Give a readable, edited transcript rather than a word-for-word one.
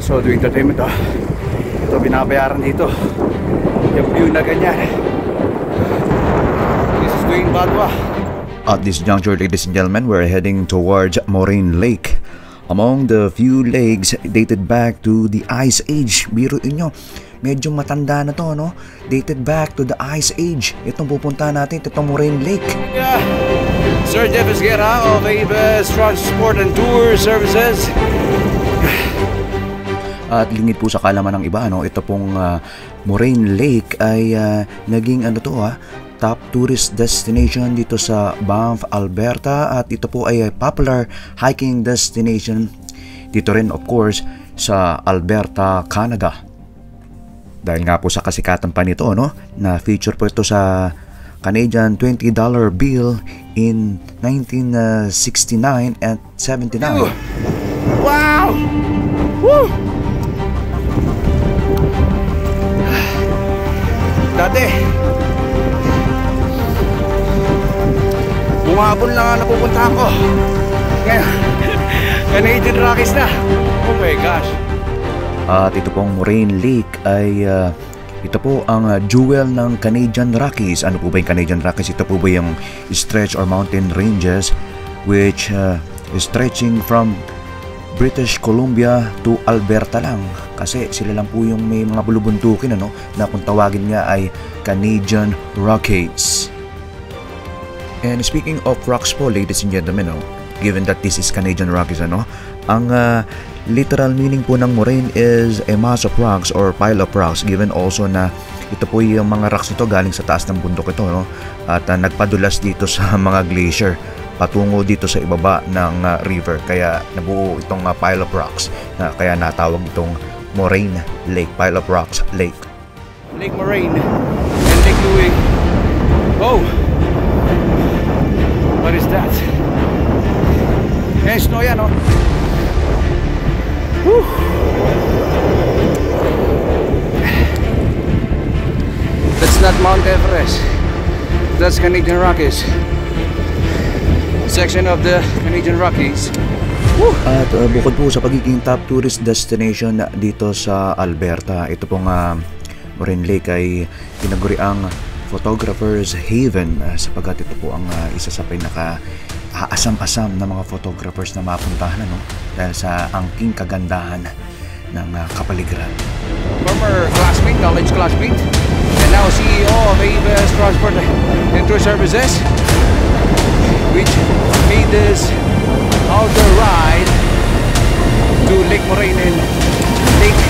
So doing entertainment ito binabayaran dito. Yung view na ganyan. This is doing Badwa. At this juncture, ladies and gentlemen, we're heading towards Moraine Lake. Among the few lakes dated back to the Ice Age. Biruin nyo, medyo matanda na to, no? Dated back to the Ice Age. Itong pupunta natin, itong Moraine Lake. Yeah. Sir Jeff Esguerra of Avis Transport and Tour Services. At lingid po sa kalaman ng iba, no? Ito pong Moraine Lake ay naging top tourist destination dito sa Banff, Alberta, at ito po ay popular hiking destination dito rin, of course, sa Alberta, Canada. Dahil nga po sa kasikatan pa nito, no, na feature po ito sa Canadian $20 bill in 1969 and 79. Wow! Woo! Dati bumabon lang ang napupuntahan ko. Ngayon, Canadian Rockies na. Oh my gosh. At ito pong Moraine Lake ay ito po ang jewel ng Canadian Rockies. Ano po ba yung Canadian Rockies? Ito po ba yung stretch or mountain ranges which is stretching from British Columbia to Alberta lang. Kasi sila lang po yung may mga bulubuntukin, ano, na kung tawagin nga ay Canadian Rockies. And speaking of rocks po, ladies and gentlemen, given that this is Canadian Rockies, ang literal meaning po ng moraine is a mass of rocks or pile of rocks, given also na ito po yung mga rocks nito galing sa taas ng bundok ito, at nagpadulas dito sa mga glacier patungo dito sa ibaba ng river, kaya nabuo itong pile of rocks, kaya natawag itong Moraine Lake, pile of rocks lake. Lake Moraine and Lake Louis. Oh! What is that? Ayan, snow yan, Whew. That's not Mount Everest. That's Canadian Rockies. Section of the Canadian Rockies. Woo! At bukod po sa pagiging top tourist destination dito sa Alberta, ito pong Moraine Lake ay tinaguriang photographer's haven sapagkat ito po ang isa sa pinaka-aasam-asam na mga photographers na mapuntahan, dahil sa angking kagandahan ng kapaligiran. Former classmate, college classmate, and now CEO of Avis Transport and Tour Services, which made this outdoor ride to Lake Moraine and Lake